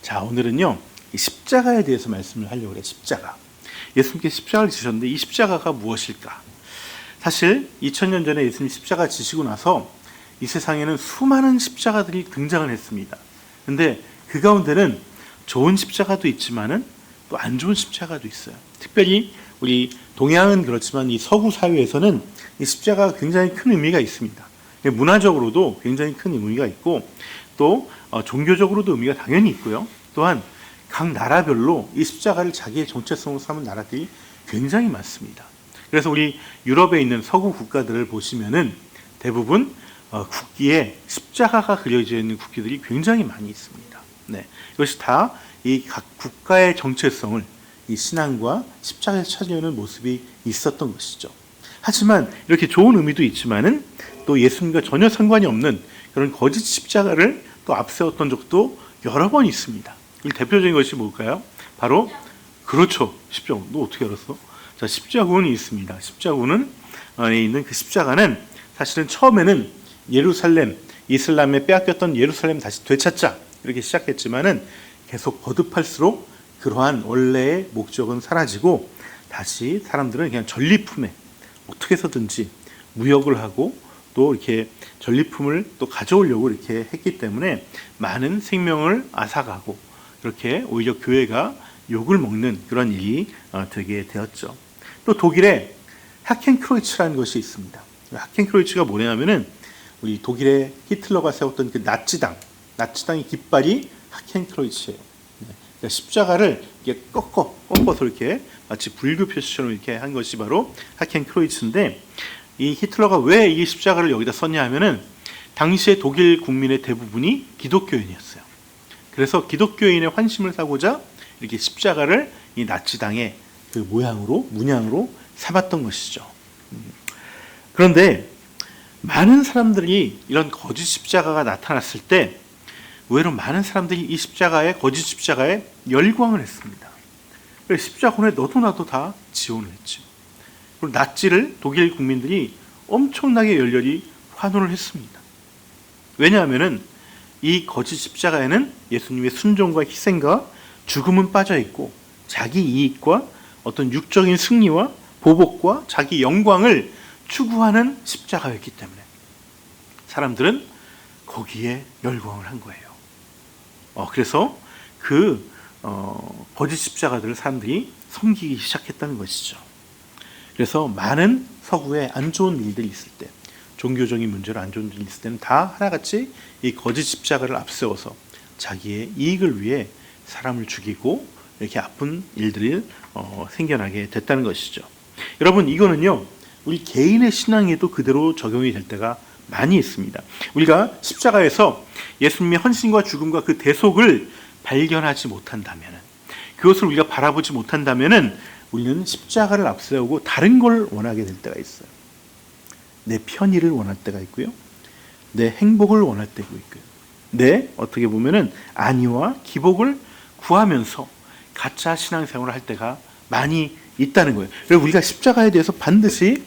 자, 오늘은요, 이 십자가에 대해서 말씀을 하려고 해요. 십자가. 예수님께서 십자가를 지셨는데 이 십자가가 무엇일까? 사실 2000년 전에 예수님 십자가 지시고 나서 이 세상에는 수많은 십자가들이 등장을 했습니다. 근데 그 가운데는 좋은 십자가도 있지만은 또 안 좋은 십자가도 있어요. 특별히 우리 동양은 그렇지만 이 서구 사회에서는 이 십자가가 굉장히 큰 의미가 있습니다. 문화적으로도 굉장히 큰 의미가 있고 또 종교적으로도 의미가 당연히 있고요. 또한 각 나라별로 이 십자가를 자기의 정체성으로 삼은 나라들이 굉장히 많습니다. 그래서 우리 유럽에 있는 서구 국가들을 보시면은 대부분 국기에 십자가가 그려져 있는 국기들이 굉장히 많이 있습니다. 네, 이것이 다 이 각 국가의 정체성을 이 신앙과 십자가에서 찾아내는 모습이 있었던 것이죠. 하지만 이렇게 좋은 의미도 있지만은 또 예수님과 전혀 상관이 없는 그런 거짓 십자가를 또 앞세웠던 적도 여러 번 있습니다. 대표적인 것이 뭘까요? 바로 그렇죠. 십자군. 너 어떻게 알았어? 자, 십자군이 있습니다. 십자군은 안에 있는 그 십자가는 사실은 처음에는 예루살렘, 이슬람에 빼앗겼던 예루살렘 다시 되찾자 이렇게 시작했지만은 계속 거듭할수록 그러한 원래의 목적은 사라지고 다시 사람들은 그냥 전리품에 어떻게 해서든지 무역을 하고 또 이렇게 전리품을 또 가져오려고 이렇게 했기 때문에 많은 생명을 앗아가고 이렇게 오히려 교회가 욕을 먹는 그런 일이 되게 되었죠. 또 독일에 하켄크로이츠라는 것이 있습니다. 하켄크로이츠가 뭐냐면은 우리 독일의 히틀러가 세웠던 그 나치당의 깃발이 하켄크로이츠예요. 그러니까 십자가를 이렇게 꺾어서 이렇게 마치 불교 표시처럼 이렇게 한 것이 바로 하켄크로이츠인데 이 히틀러가 왜 이 십자가를 여기다 썼냐 하면은 당시의 독일 국민의 대부분이 기독교인이었어요. 그래서 기독교인의 환심을 사고자 이렇게 십자가를 이 나치당의 그 문양으로 삼았던 것이죠. 그런데 많은 사람들이 이런 거짓 십자가가 나타났을 때 의외로 많은 사람들이 이 거짓 십자가에 열광을 했습니다. 그래서 십자군에 너도 나도 다 지원을 했죠. 그리고 나치를 독일 국민들이 엄청나게 열렬히 환호를 했습니다. 왜냐하면은 이 거짓 십자가에는 예수님의 순종과 희생과 죽음은 빠져 있고 자기 이익과 어떤 육적인 승리와 보복과 자기 영광을 추구하는 십자가였기 때문에 사람들은 거기에 열광을 한 거예요. 그래서 그 거짓 십자가들을 사람들이 섬기기 시작했다는 것이죠. 그래서 많은 서구에 안 좋은 일들이 있을 때, 종교적인 문제로 안 좋은 일이 있을 때는 다 하나같이 이 거짓 십자가를 앞세워서 자기의 이익을 위해 사람을 죽이고 이렇게 아픈 일들이 생겨나게 됐다는 것이죠. 여러분, 이거는요 우리 개인의 신앙에도 그대로 적용이 될 때가 많이 있습니다. 우리가 십자가에서 예수님의 헌신과 죽음과 그 대속을 발견하지 못한다면, 그것을 우리가 바라보지 못한다면 우리는 십자가를 앞세우고 다른 걸 원하게 될 때가 있어요. 내 편의를 원할 때가 있고요, 내 행복을 원할 때가 있고요, 내 어떻게 보면은 안위와 기복을 구하면서 가짜 신앙생활을 할 때가 많이 있다는 거예요. 그래서 우리가 십자가에 대해서 반드시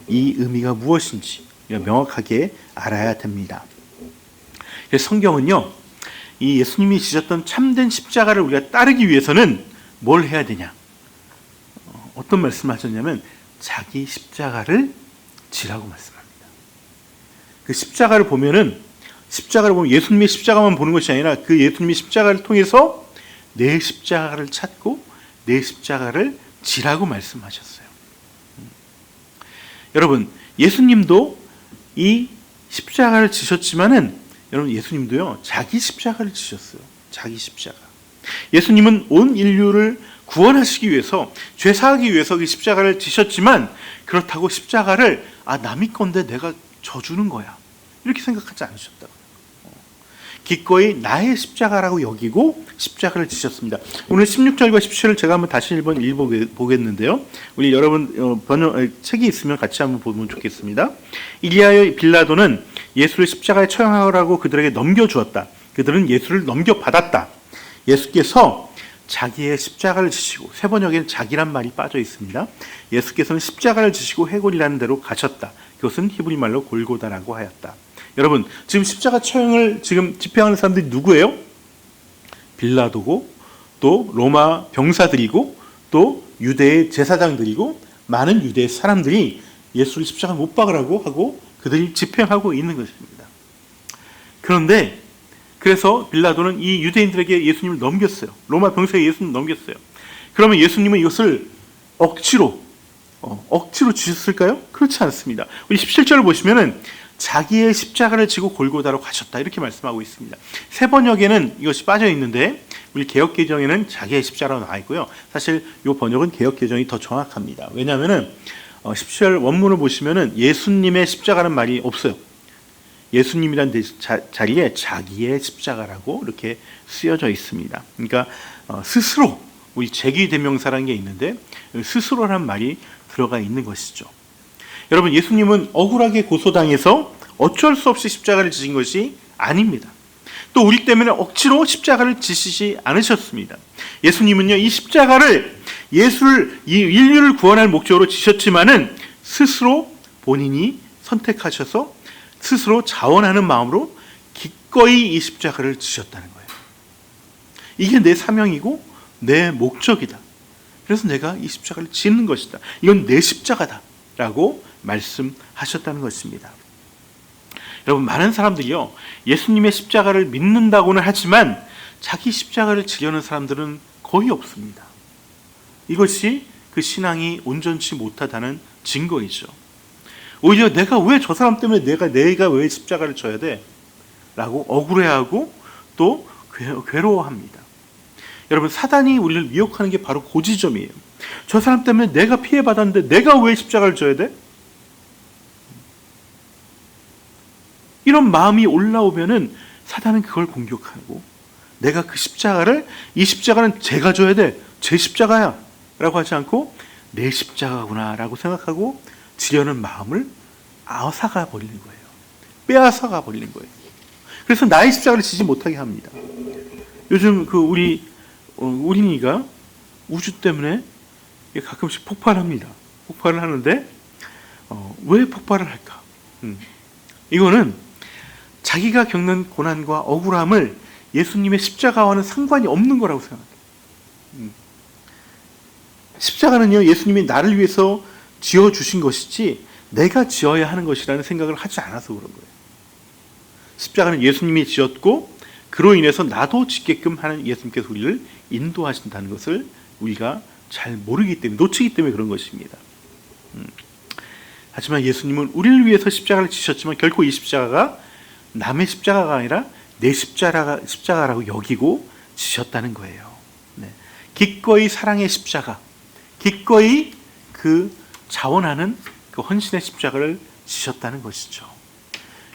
이 의미가 무엇인지 명확하게 알아야 됩니다. 그래서 성경은요, 이 예수님이 지셨던 참된 십자가를 우리가 따르기 위해서는 뭘 해야 되냐? 어떤 말씀을 하셨냐면 자기 십자가를 지라고 말씀합니다. 그 십자가를 보면 예수님의 십자가만 보는 것이 아니라 그 예수님의 십자가를 통해서 내 십자가를 찾고 내 십자가를 지라고 말씀하셨어요. 여러분, 예수님도 이 십자가를 지셨지만은 여러분, 예수님도요 자기 십자가를 지셨어요. 자기 십자가. 예수님은 온 인류를 구원하시기 위해서, 죄사하기 위해서 그 십자가를 지셨지만 그렇다고 십자가를 남이 건데 내가 져주는 거야 이렇게 생각하지 않으셨다고요. 기꺼이 나의 십자가라고 여기고 십자가를 지셨습니다. 오늘 16절과 17절 제가 한번 다시 한번 읽어보겠는데요. 우리 여러분 책이 있으면 같이 한번 보면 좋겠습니다. 이리하여 빌라도는 예수를 십자가에 처형하라고 그들에게 넘겨주었다. 그들은 예수를 넘겨받았다. 예수께서 자기의 십자가를 지시고, 세 번역에는 자기란 말이 빠져 있습니다. 예수께서는 십자가를 지시고 해골이라는 데로 가셨다. 그것은 히브리 말로 골고다라고 하였다. 여러분, 지금 십자가 처형을 지금 집행하는 사람들이 누구예요? 빌라도고 또 로마 병사들이고 또 유대의 제사장들이고 많은 유대의 사람들이 예수를 십자가에 못 박으라고 하고 그들이 집행하고 있는 것입니다. 그런데 그래서 빌라도는 이 유대인들에게 예수님을 넘겼어요. 로마 병사에게 예수님을 넘겼어요. 그러면 예수님은 이것을 억지로 주셨을까요? 그렇지 않습니다. 우리 17절을 보시면은 자기의 십자가를 지고 골고다로 가셨다 이렇게 말씀하고 있습니다. 세 번역에는 이것이 빠져 있는데 우리 개역개정에는 자기의 십자가로 나와 있고요. 사실 이 번역은 개역개정이 더 정확합니다. 왜냐하면은 17절 원문을 보시면은 예수님의 십자가라는 말이 없어요. 예수님이란 자리에 자기의 십자가라고 이렇게 쓰여져 있습니다. 그러니까 스스로 우리 제기대명사라는 게 있는데 스스로란 말이 들어가 있는 것이죠. 여러분 예수님은 억울하게 고소당해서 어쩔 수 없이 십자가를 지신 것이 아닙니다. 또 우리 때문에 억지로 십자가를 지시지 않으셨습니다. 예수님은요 이 십자가를 이 인류를 구원할 목적으로 지셨지만은 스스로 본인이 선택하셔서 스스로 자원하는 마음으로 기꺼이 이 십자가를 지셨다는 거예요. 이게 내 사명이고 내 목적이다. 그래서 내가 이 십자가를 지는 것이다. 이건 내 십자가다 라고 말씀하셨다는 것입니다. 여러분 많은 사람들이요 예수님의 십자가를 믿는다고는 하지만 자기 십자가를 지려는 사람들은 거의 없습니다. 이것이 그 신앙이 온전치 못하다는 증거이죠. 오히려 내가 왜 저 사람 때문에 내가 왜 십자가를 져야 돼? 라고 억울해하고 또 괴로워합니다. 여러분 사단이 우리를 미혹하는 게 바로 그 지점이에요. 저 사람 때문에 내가 피해받았는데 내가 왜 십자가를 져야 돼? 이런 마음이 올라오면은 사단은 그걸 공격하고 내가 그 십자가를 이 십자가는 제가 져야 돼. 제 십자가야 라고 하지 않고 내 십자가구나 라고 생각하고 지려는 마음을 앗아가 버리는 거예요. 빼앗아가 버리는 거예요. 그래서 나의 십자가를 지지 못하게 합니다. 요즘 그 우리니가 우주 때문에 가끔씩 폭발합니다. 폭발을 하는데 왜 폭발을 할까? 이거는 자기가 겪는 고난과 억울함을 예수님의 십자가와는 상관이 없는 거라고 생각해요. 십자가는요 예수님이 나를 위해서 지어주신 것이지 내가 지어야 하는 것이라는 생각을 하지 않아서 그런 거예요. 십자가는 예수님이 지었고 그로 인해서 나도 짓게끔 하는 예수님께서 우리를 인도하신다는 것을 우리가 잘 모르기 때문에 놓치기 때문에 그런 것입니다. 하지만 예수님은 우리를 위해서 십자가를 지셨지만 결코 이 십자가가 남의 십자가가 아니라 내 십자가라고 여기고 지셨다는 거예요. 네. 기꺼이 사랑의 십자가, 기꺼이 그 자원하는 그 헌신의 십자가를 지셨다는 것이죠.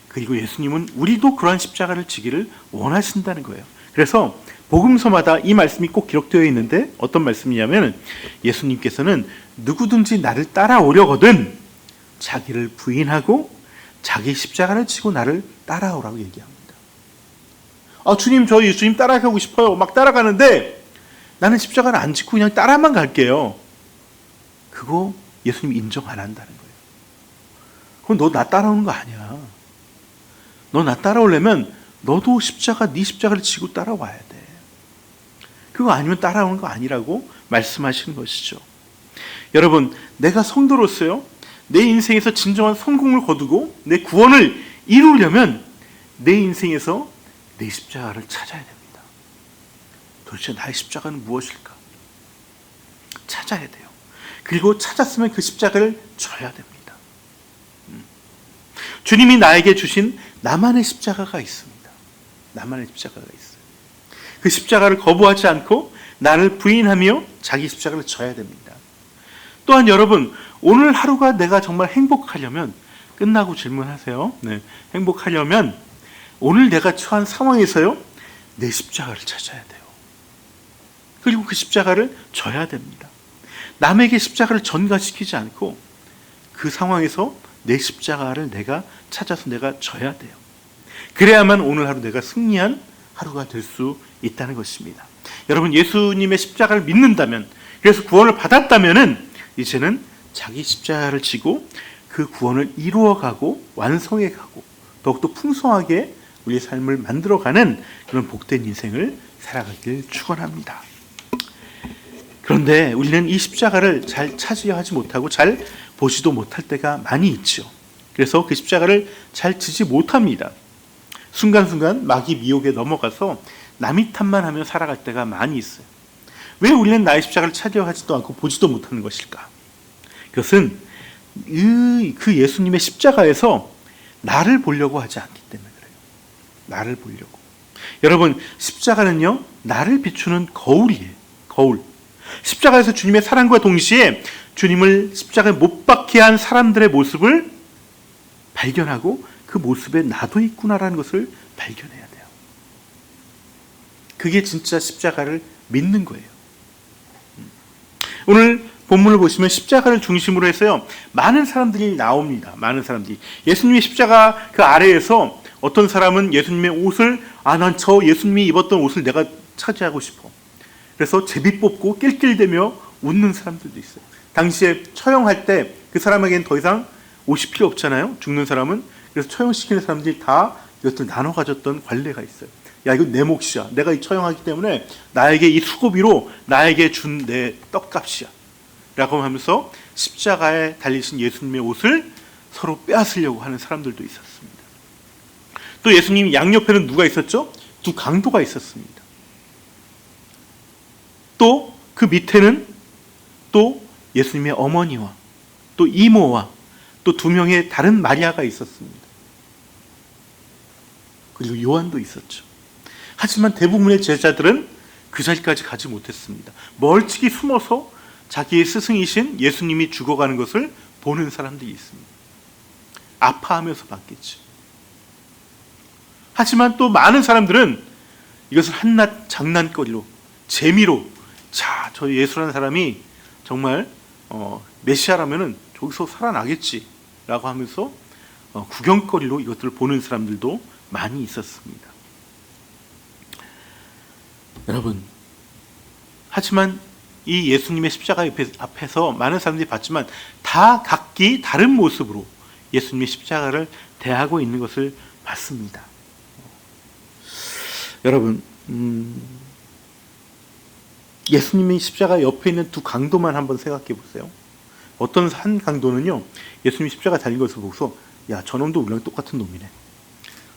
그리고 예수님은 우리도 그러한 십자가를 지기를 원하신다는 거예요. 그래서 복음서마다 이 말씀이 꼭 기록되어 있는데 어떤 말씀이냐면 예수님께서는 누구든지 나를 따라오려거든 자기를 부인하고 자기 십자가를 지고 나를 따라오라고 얘기합니다. 주님 저 예수님 따라가고 싶어요. 막 따라가는데 나는 십자가를 안 지고 그냥 따라만 갈게요. 그거 예수님 인정 안 한다는 거예요. 그건 너 나 따라오는 거 아니야. 너 나 따라오려면 너도 네 십자가를 지고 따라와야 돼. 그거 아니면 따라오는 거 아니라고 말씀하시는 것이죠. 여러분 내가 성도로서요 내 인생에서 진정한 성공을 거두고 내 구원을 이루려면 내 인생에서 내 십자가를 찾아야 됩니다. 도대체 나의 십자가는 무엇일까? 찾아야 돼요. 그리고 찾았으면 그 십자가를 져야 됩니다. 주님이 나에게 주신 나만의 십자가가 있습니다. 나만의 십자가가 있어요. 그 십자가를 거부하지 않고 나를 부인하며 자기 십자가를 져야 됩니다. 또한 여러분 오늘 하루가 내가 정말 행복하려면 끝나고 질문하세요. 네, 행복하려면 오늘 내가 처한 상황에서요 내 십자가를 찾아야 돼요. 그리고 그 십자가를 져야 됩니다. 남에게 십자가를 전가시키지 않고 그 상황에서 내 십자가를 내가 찾아서 내가 져야 돼요. 그래야만 오늘 하루 내가 승리한 하루가 될 수 있다는 것입니다. 여러분 예수님의 십자가를 믿는다면 그래서 구원을 받았다면은 이제는 자기 십자가를 지고 그 구원을 이루어가고 완성해가고 더욱더 풍성하게 우리의 삶을 만들어가는 그런 복된 인생을 살아가길 축원합니다. 그런데 우리는 이 십자가를 잘 차지하지 못하고 잘 보지도 못할 때가 많이 있죠. 그래서 그 십자가를 잘 지지 못합니다. 순간순간 마귀 미혹에 넘어가서 남이 탓만 하며 살아갈 때가 많이 있어요. 왜 우리는 나의 십자가를 차지하지도 않고 보지도 못하는 것일까? 그것은 그 예수님의 십자가에서 나를 보려고 하지 않기 때문에 그래요. 나를 보려고. 여러분, 십자가는요, 나를 비추는 거울이에요. 거울. 십자가에서 주님의 사랑과 동시에 주님을 십자가에 못 박게 한 사람들의 모습을 발견하고 그 모습에 나도 있구나라는 것을 발견해야 돼요. 그게 진짜 십자가를 믿는 거예요. 오늘 본문을 보시면 십자가를 중심으로 해서요, 많은 사람들이 나옵니다. 많은 사람들이. 예수님의 십자가 그 아래에서 어떤 사람은 예수님의 옷을, 난 저 예수님이 입었던 옷을 내가 차지하고 싶어. 그래서 제비 뽑고 낄낄대며 웃는 사람들도 있어요. 당시에 처형할 때 그 사람에게는 더 이상 옷이 필요 없잖아요. 죽는 사람은. 그래서 처형시키는 사람들이 다 이것들 나눠 가졌던 관례가 있어요. 야, 이거 내 몫이야. 내가 이 처형하기 때문에 나에게 이 수고비로 나에게 준 내 떡값이야. 라고 하면서 십자가에 달리신 예수님의 옷을 서로 빼앗으려고 하는 사람들도 있었습니다. 또 예수님 양옆에는 누가 있었죠? 두 강도가 있었습니다. 또 그 밑에는 또 예수님의 어머니와 또 이모와 또 두 명의 다른 마리아가 있었습니다. 그리고 요한도 있었죠. 하지만 대부분의 제자들은 그 자리까지 가지 못했습니다. 멀찍이 숨어서 자기의 스승이신 예수님이 죽어가는 것을 보는 사람들이 있습니다. 아파하면서 봤겠죠. 하지만 또 많은 사람들은 이것을 한낱 장난거리로, 재미로, 자, 저 예수라는 사람이 정말 메시아라면은 저기서 살아나겠지라고 하면서 구경거리로 이것들을 보는 사람들도 많이 있었습니다. 여러분, 하지만 이 예수님의 십자가 앞에서 많은 사람들이 봤지만 다 각기 다른 모습으로 예수님의 십자가를 대하고 있는 것을 봤습니다. 여러분, 예수님의 십자가 옆에 있는 두 강도만 한번 생각해 보세요. 어떤 한 강도는요, 예수님이 십자가 달린 것을 보고서, 야, 저놈도 우리랑 똑같은 놈이네.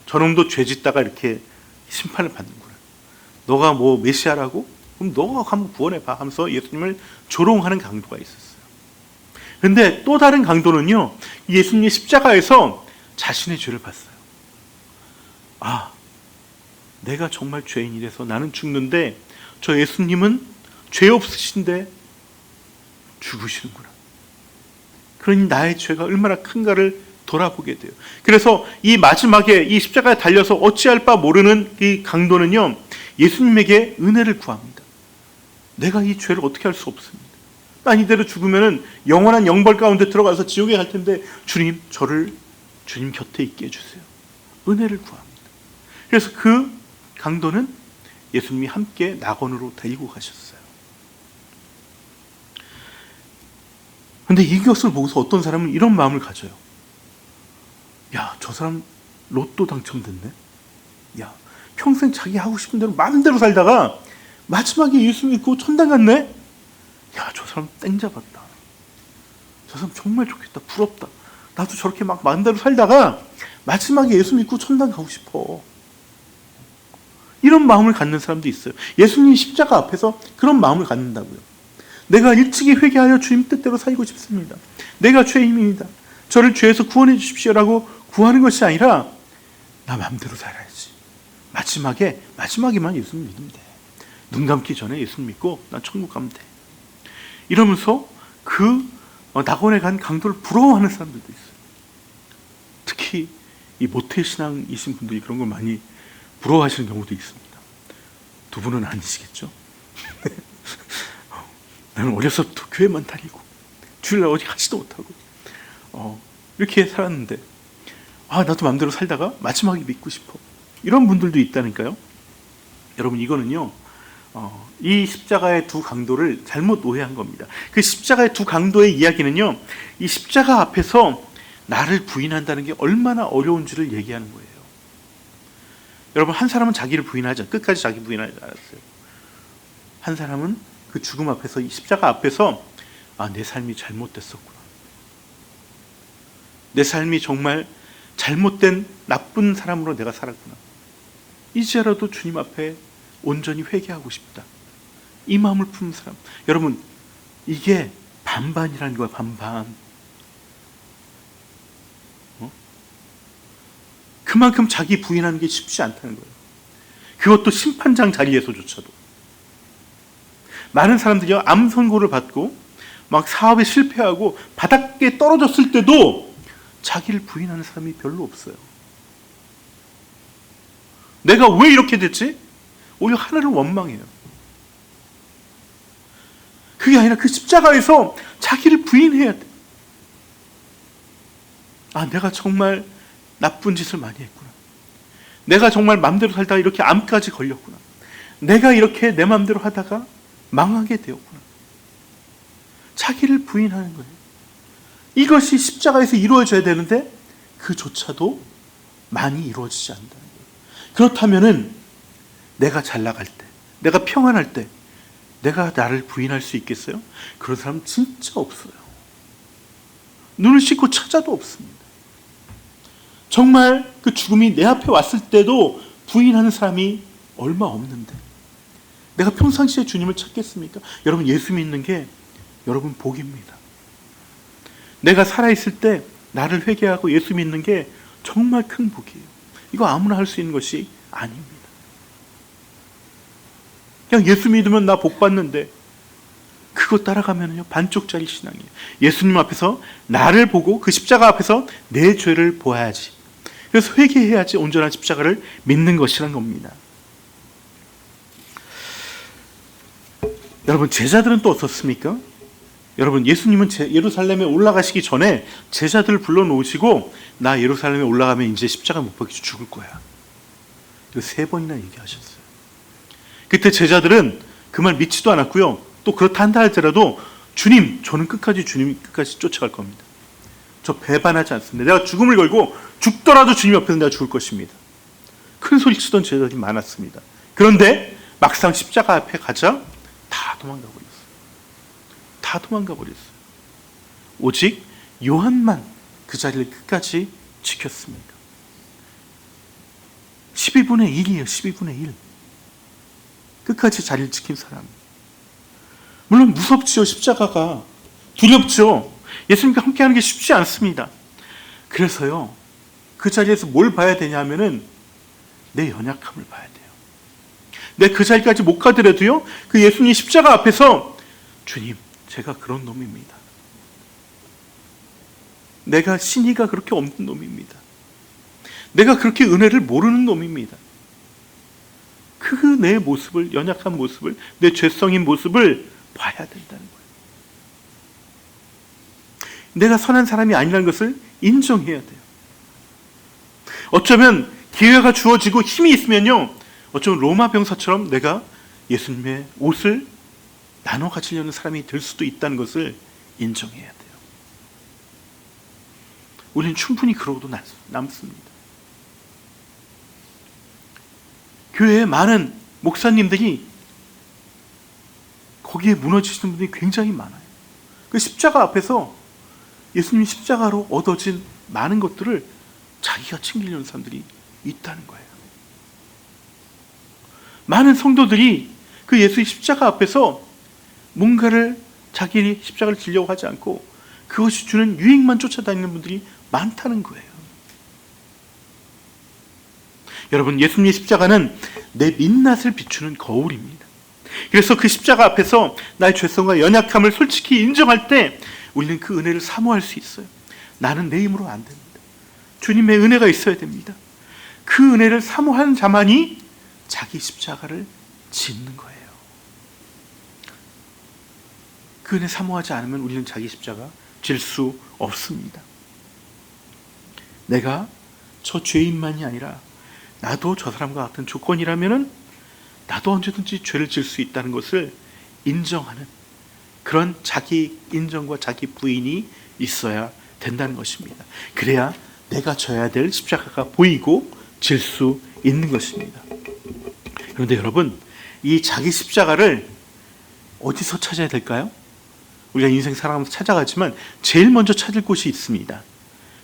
저놈도 죄 짓다가 이렇게 심판을 받는구나. 너가 뭐 메시아라고? 그럼 너가 한번 구원해봐 하면서 예수님을 조롱하는 강도가 있었어요. 그런데 또 다른 강도는요, 예수님의 십자가에서 자신의 죄를 봤어요. 아, 내가 정말 죄인이라서 나는 죽는데 저 예수님은 죄 없으신데 죽으시는구나. 그러니 나의 죄가 얼마나 큰가를 돌아보게 돼요. 그래서 이 마지막에 이 십자가에 달려서 어찌할 바 모르는 이 강도는요, 예수님에게 은혜를 구합니다. 내가 이 죄를 어떻게 할 수 없습니다. 난 이대로 죽으면 영원한 영벌 가운데 들어가서 지옥에 갈 텐데 주님, 저를 주님 곁에 있게 해주세요. 은혜를 구합니다. 그래서 그 강도는 예수님이 함께 낙원으로 데리고 가셨어요. 그런데 이것을 보고서 어떤 사람은 이런 마음을 가져요. 야, 저 사람 로또 당첨됐네. 야, 평생 자기 하고 싶은 대로 마음대로 살다가 마지막에 예수 믿고 천당 갔네. 야, 저 사람 땡 잡았다. 저 사람 정말 좋겠다. 부럽다. 나도 저렇게 막 마음대로 살다가 마지막에 예수 믿고 천당 가고 싶어. 이런 마음을 갖는 사람도 있어요. 예수님 십자가 앞에서 그런 마음을 갖는다고요. 내가 일찍이 회개하여 주님 뜻대로 살고 싶습니다. 내가 죄인입니다. 저를 죄에서 구원해 주십시오라고 구하는 것이 아니라 나 마음대로 살아야지. 마지막에만 예수님 믿으면 돼. 눈 감기 전에 예수님 믿고 난 천국 가면 돼. 이러면서 그 낙원에 간 강도를 부러워하는 사람들도 있어요. 특히 이 모태신앙이신 분들이 그런 걸 많이 부러워하시는 경우도 있습니다. 두 분은 아니시겠죠? 나는 어려서부터 교회만 다니고 주일날 어디 가지도 못하고 이렇게 살았는데 나도 마음대로 살다가 마지막에 믿고 싶어. 이런 분들도 있다니까요. 여러분, 이거는요, 이 십자가의 두 강도를 잘못 오해한 겁니다. 그 십자가의 두 강도의 이야기는요, 이 십자가 앞에서 나를 부인한다는 게 얼마나 어려운지를 얘기하는 거예요. 여러분, 한 사람은 자기를 부인하지, 끝까지 자기 부인하지 않았어요. 한 사람은 그 죽음 앞에서, 이 십자가 앞에서, 내 삶이 잘못됐었구나. 내 삶이 정말 잘못된 나쁜 사람으로 내가 살았구나. 이제라도 주님 앞에 온전히 회개하고 싶다. 이 마음을 품은 사람. 여러분, 이게 반반이라는 거야, 반반. 그만큼 자기 부인하는 게 쉽지 않다는 거예요. 그것도 심판장 자리에서조차도. 많은 사람들이 암 선고를 받고 막 사업에 실패하고 바닥에 떨어졌을 때도 자기를 부인하는 사람이 별로 없어요. 내가 왜 이렇게 됐지? 오히려 하나를 원망해요. 그게 아니라 그 십자가에서 자기를 부인해야 돼. 내가 정말 나쁜 짓을 많이 했구나. 내가 정말 맘대로 살다가 이렇게 암까지 걸렸구나. 내가 이렇게 내 맘대로 하다가 망하게 되었구나. 자기를 부인하는 거예요. 이것이 십자가에서 이루어져야 되는데 그조차도 많이 이루어지지 않는다는 거예요. 그렇다면은 내가 잘 나갈 때, 내가 평안할 때 내가 나를 부인할 수 있겠어요? 그런 사람 진짜 없어요. 눈을 씻고 찾아도 없습니다. 정말 그 죽음이 내 앞에 왔을 때도 부인하는 사람이 얼마 없는데 내가 평상시에 주님을 찾겠습니까? 여러분, 예수 믿는 게 여러분 복입니다. 내가 살아있을 때 나를 회개하고 예수 믿는 게 정말 큰 복이에요. 이거 아무나 할 수 있는 것이 아닙니다. 그냥 예수 믿으면 나 복 받는데 그거 따라가면요 반쪽짜리 신앙이에요. 예수님 앞에서 나를 보고 그 십자가 앞에서 내 죄를 보아야지. 그래서 회개해야지 온전한 십자가를 믿는 것이란 겁니다. 여러분, 제자들은 또 어떻습니까? 여러분, 예수님은 예루살렘에 올라가시기 전에 제자들을 불러놓으시고 나 예루살렘에 올라가면 이제 십자가 못 박혀 죽을 거야. 이거 3번이나 얘기하셨어요. 그때 제자들은 그 말 믿지도 않았고요. 또 그렇다 한다 할지라도 주님, 저는 주님 끝까지 쫓아갈 겁니다. 저 배반하지 않습니다. 내가 죽음을 걸고 죽더라도 주님 옆에서 내가 죽을 것입니다. 큰 소리 치던 제자들이 많았습니다. 그런데 막상 십자가 앞에 가자 다 도망가 버렸어요. 다 도망가 버렸어요. 오직 요한만 그 자리를 끝까지 지켰습니다. 12분의 1이에요. 12분의 1. 끝까지 자리를 지킨 사람. 물론 무섭죠. 십자가가. 두렵죠. 예수님과 함께하는 게 쉽지 않습니다. 그래서요, 그 자리에서 뭘 봐야 되냐면은 내 연약함을 봐야 돼요. 내 그 자리까지 못 가더라도요, 그 예수님 십자가 앞에서 주님, 제가 그런 놈입니다. 내가 신의가 그렇게 없는 놈입니다. 내가 그렇게 은혜를 모르는 놈입니다. 그 내 모습을, 연약한 모습을, 내 죄성인 모습을 봐야 된다는 거예요. 내가 선한 사람이 아니라는 것을 인정해야 돼요. 어쩌면 기회가 주어지고 힘이 있으면요, 어쩌면 로마 병사처럼 내가 예수님의 옷을 나눠 가지려는 사람이 될 수도 있다는 것을 인정해야 돼요. 우리는 충분히 그러고도 남습니다. 교회에 많은 목사님들이 거기에 무너지시는 분들이 굉장히 많아요. 그 십자가 앞에서 예수님 십자가로 얻어진 많은 것들을 자기가 챙기려는 사람들이 있다는 거예요. 많은 성도들이 그 예수의 십자가 앞에서 뭔가를 자기 십자가를 지려고 하지 않고 그것이 주는 유익만 쫓아다니는 분들이 많다는 거예요. 여러분, 예수님의 십자가는 내 민낯을 비추는 거울입니다. 그래서 그 십자가 앞에서 나의 죄성과 연약함을 솔직히 인정할 때 우리는 그 은혜를 사모할 수 있어요. 나는 내 힘으로 안 됩니다. 주님의 은혜가 있어야 됩니다. 그 은혜를 사모하는 자만이 자기 십자가를 짓는 거예요. 그 은혜 사모하지 않으면 우리는 자기 십자가 질 수 없습니다. 내가 저 죄인만이 아니라 나도 저 사람과 같은 조건이라면은 나도 언제든지 죄를 질 수 있다는 것을 인정하는 그런 자기 인정과 자기 부인이 있어야 된다는 것입니다. 그래야 내가 져야 될 십자가가 보이고 질 수 있는 것입니다. 그런데 여러분, 이 자기 십자가를 어디서 찾아야 될까요? 우리가 인생 살아가면서 찾아가지만 제일 먼저 찾을 곳이 있습니다.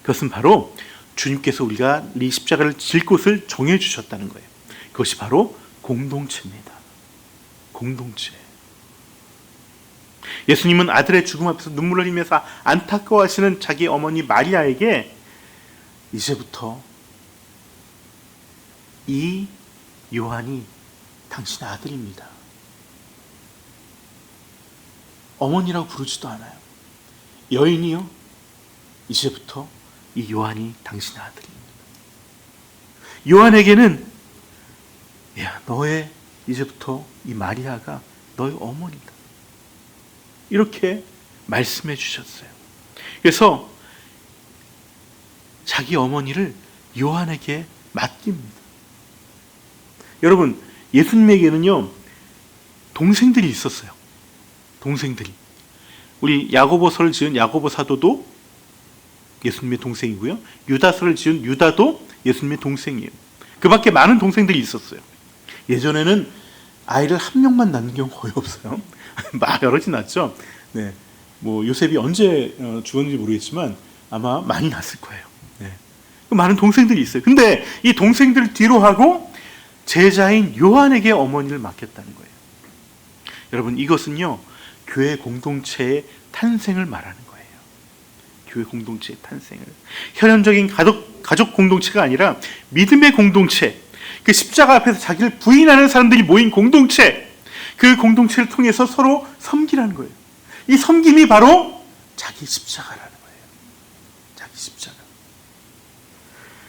그것은 바로 주님께서 우리가 이 십자가를 질 곳을 정해 주셨다는 거예요. 그것이 바로 공동체입니다. 공동체. 예수님은 아들의 죽음 앞에서 눈물을 흘리면서 안타까워하시는 자기 어머니 마리아에게 이제부터 이 요한이 당신의 아들입니다. 어머니라고 부르지도 않아요. 여인이요, 이제부터 이 요한이 당신의 아들입니다. 요한에게는 야, 너의 이제부터 이 마리아가 너의 어머니다, 이렇게 말씀해 주셨어요. 그래서 자기 어머니를 요한에게 맡깁니다. 여러분, 예수님에게는요 동생들이 있었어요. 동생들이. 우리 야고보서를 지은 야고보 사도도 예수님의 동생이고요, 유다서를 지은 유다도 예수님의 동생이에요. 그 밖에 많은 동생들이 있었어요. 예전에는 아이를 한 명만 낳는 경우 거의 없어요. 여럿이 낳죠. 네. 뭐 요셉이 언제 죽었는지 모르겠지만 아마 많이 낳았을 거예요. 네. 많은 동생들이 있어요. 근데 이 동생들 뒤로 하고 제자인 요한에게 어머니를 맡겼다는 거예요. 여러분, 이것은요 교회 공동체의 탄생을 말하는 거예요. 교회 공동체의 탄생을. 혈연적인 가족 공동체가 아니라 믿음의 공동체, 그 십자가 앞에서 자기를 부인하는 사람들이 모인 공동체, 그 공동체를 통해서 서로 섬기라는 거예요. 이 섬김이 바로 자기 십자가라는 거예요. 자기 십자가.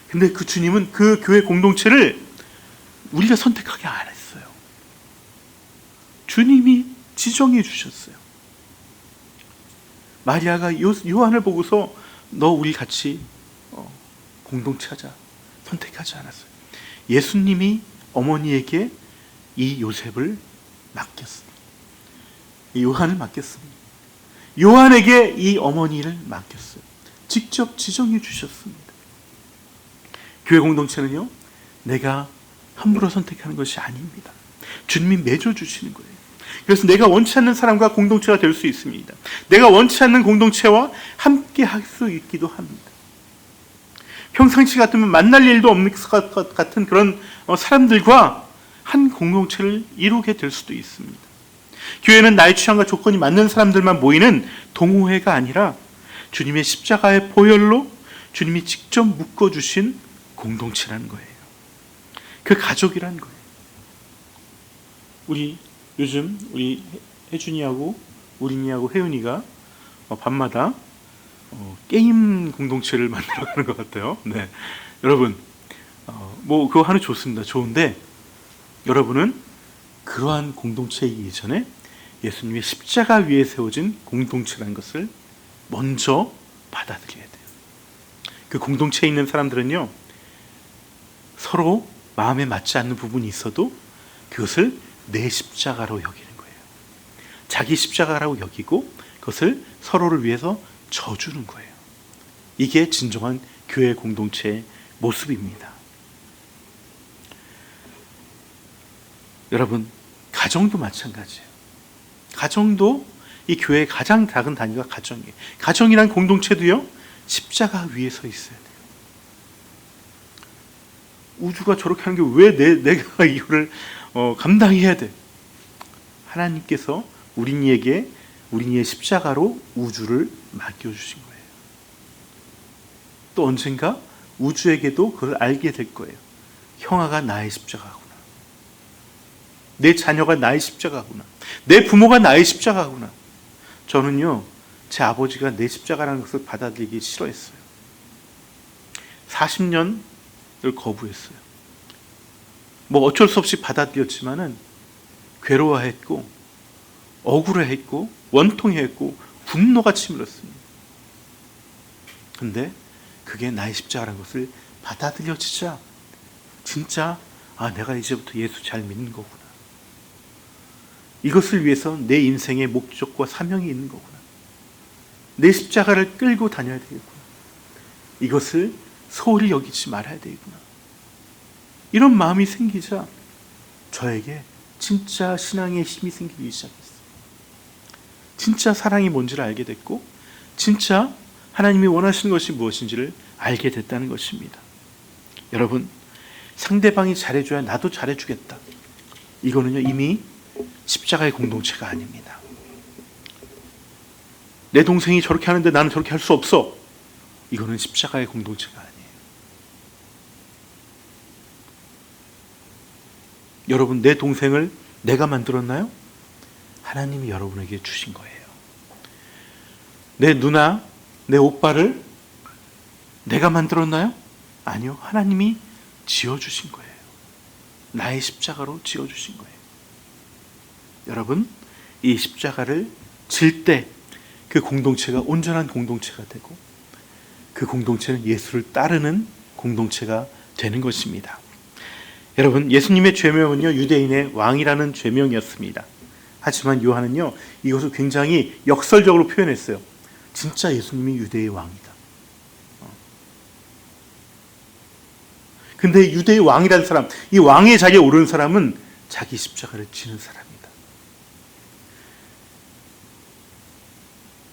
근데 그 주님은 그 교회 공동체를 우리가 선택하게 안 했어요. 주님이 지정해 주셨어요. 마리아가 요한을 보고서 너 우리 같이 공동체 하자 선택하지 않았어요. 예수님이 어머니에게 이 요셉을 맡겼습니다. 이 요한을 맡겼습니다. 요한에게 이 어머니를 맡겼어요. 직접 지정해 주셨습니다. 교회 공동체는요, 내가 함부로 선택하는 것이 아닙니다. 주님이 맺어 주시는 거예요. 그래서 내가 원치 않는 사람과 공동체가 될 수 있습니다. 내가 원치 않는 공동체와 함께 할 수 있기도 합니다. 평상시 같으면 만날 일도 없는 것 같은 그런 사람들과 한 공동체를 이루게 될 수도 있습니다. 교회는 나의 취향과 조건이 맞는 사람들만 모이는 동호회가 아니라 주님의 십자가의 보혈로 주님이 직접 묶어주신 공동체라는 거예요. 그 가족이라는 거예요. 요즘 우리 혜준이하고 우린이하고 혜윤이가 밤마다 게임 공동체를 만들어가는 것 같아요. 네, 여러분, 뭐 그거 하나 좋습니다. 좋은데 여러분은 그러한 공동체이기 전에 예수님의 십자가 위에 세워진 공동체라는 것을 먼저 받아들여야 돼요. 그 공동체에 있는 사람들은요, 서로 마음에 맞지 않는 부분이 있어도 그것을 내 십자가로 여기는 거예요. 자기 십자가라고 여기고 그것을 서로를 위해서 져주는 거예요. 이게 진정한 교회 공동체의 모습입니다. 여러분, 가정도 마찬가지예요. 가정도 이 교회의 가장 작은 단위가 가정이에요. 가정이란 공동체도요, 십자가 위에 서 있어야 돼요. 우주가 저렇게 하는 게 왜 내가 이거를 감당해야 돼? 하나님께서 우리니의 십자가로 우주를 맡겨주신 거예요. 또 언젠가 우주에게도 그걸 알게 될 거예요. 형아가 나의 십자가구나. 내 자녀가 나의 십자가구나. 내 부모가 나의 십자가구나. 저는요, 제 아버지가 내 십자가라는 것을 받아들이기 싫어했어요. 40년을 거부했어요. 뭐 어쩔 수 없이 받아들였지만은 괴로워했고 억울해했고 원통했고 분노가 치밀었습니다. 근데 그게 나의 십자가라는 것을 받아들여지자 진짜 내가 이제부터 예수 잘 믿는 거구나. 이것을 위해서 내 인생의 목적과 사명이 있는 거구나. 내 십자가를 끌고 다녀야 되겠구나. 이것을 소홀히 여기지 말아야 되겠구나. 이런 마음이 생기자 저에게 진짜 신앙의 힘이 생기기 시작했어요. 진짜 사랑이 뭔지를 알게 됐고 진짜 하나님이 원하시는 것이 무엇인지를 알게 됐다는 것입니다. 여러분, 상대방이 잘해줘야 나도 잘해주겠다. 이거는요 이미 십자가의 공동체가 아닙니다. 내 동생이 저렇게 하는데 나는 저렇게 할 수 없어. 이거는 십자가의 공동체가 아니에요. 여러분, 내 동생을 내가 만들었나요? 하나님이 여러분에게 주신 거예요. 내 누나, 내 오빠를 내가 만들었나요? 아니요, 하나님이 지어주신 거예요. 나의 십자가로 지어주신 거예요. 여러분, 이 십자가를 질 때 그 공동체가 온전한 공동체가 되고 그 공동체는 예수를 따르는 공동체가 되는 것입니다. 여러분, 예수님의 죄명은요 유대인의 왕이라는 죄명이었습니다. 하지만 요한은요 이것을 굉장히 역설적으로 표현했어요. 진짜 예수님이 유대의 왕이다. 근데 유대의 왕이라는 사람, 이 왕의 자리에 오른 사람은 자기 십자가를 지는 사람이다.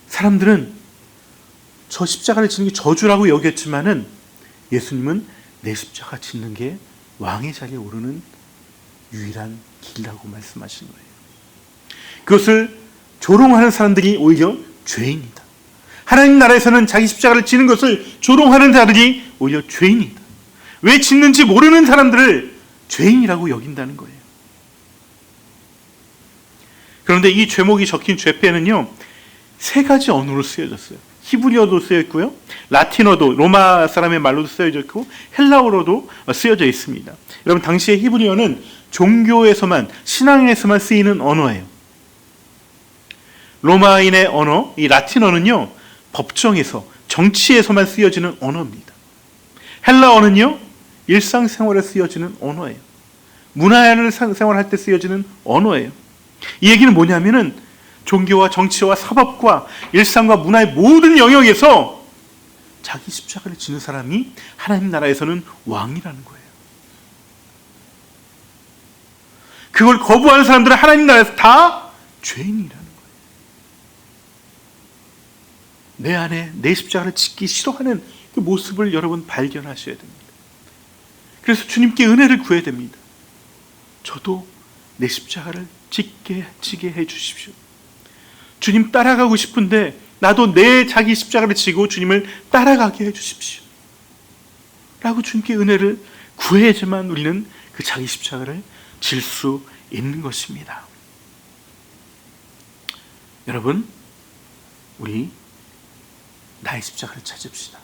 사람들은 저 십자가를 지는 게 저주라고 여겼지만은 예수님은 내 십자가 짓는 게 왕의 자리에 오르는 유일한 길이라고 말씀하신 거예요. 그것을 조롱하는 사람들이 오히려 죄인이다. 하나님 나라에서는 자기 십자가를 지는 것을 조롱하는 자들이 오히려 죄인이다. 왜 짓는지 모르는 사람들을 죄인이라고 여긴다는 거예요. 그런데 이 죄목이 적힌 죄패는요 3가지 언어로 쓰여졌어요. 히브리어도 쓰여 있고요, 라틴어도 로마 사람의 말로도 쓰여져 있고 헬라어로도 쓰여져 있습니다. 여러분, 당시의 히브리어는 종교에서만, 신앙에서만 쓰이는 언어예요. 로마인의 언어, 이 라틴어는요 법정에서, 정치에서만 쓰여지는 언어입니다. 헬라어는요 일상생활에 쓰여지는 언어예요. 문화를 생활할 때 쓰여지는 언어예요. 이 얘기는 뭐냐면은 종교와 정치와 사법과 일상과 문화의 모든 영역에서 자기 십자가를 지는 사람이 하나님 나라에서는 왕이라는 거예요. 그걸 거부하는 사람들은 하나님 나라에서 다 죄인이라는 거예요. 내 안에 내 십자가를 짓기 싫어하는 그 모습을 여러분 발견하셔야 됩니다. 그래서 주님께 은혜를 구해야 됩니다. 저도 내 십자가를 지게 해주십시오. 주님 따라가고 싶은데 나도 내 자기 십자가를 지고 주님을 따라가게 해주십시오 라고 주님께 은혜를 구해야지만 우리는 그 자기 십자가를 질 수 있는 것입니다. 여러분, 우리 나의 십자가를 찾읍시다.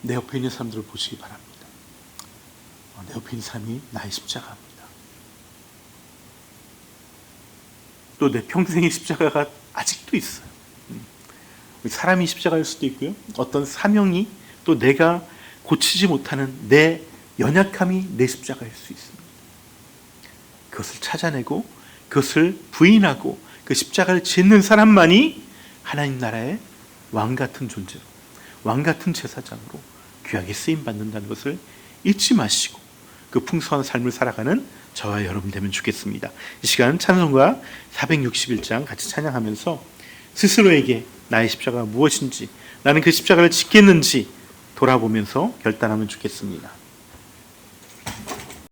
내 옆에 있는 사람들을 보시기 바랍니다. 내 옆에 있는 사람이 나의 십자가입니다. 또 내 평생의 십자가가 아직도 있어요. 사람이 십자가일 수도 있고요, 어떤 사명이, 또 내가 고치지 못하는 내 연약함이 내 십자가일 수 있습니다. 그것을 찾아내고 그것을 부인하고 그 십자가를 짓는 사람만이 하나님 나라의 왕 같은 존재로, 왕 같은 제사장으로 귀하게 쓰임 받는다는 것을 잊지 마시고 그 풍성한 삶을 살아가는 저와 여러분 되면 좋겠습니다. 이 시간 찬송가 461장 같이 찬양하면서 스스로에게 나의 십자가가 무엇인지, 나는 그 십자가를 지켰는지 돌아보면서 결단하면 좋겠습니다.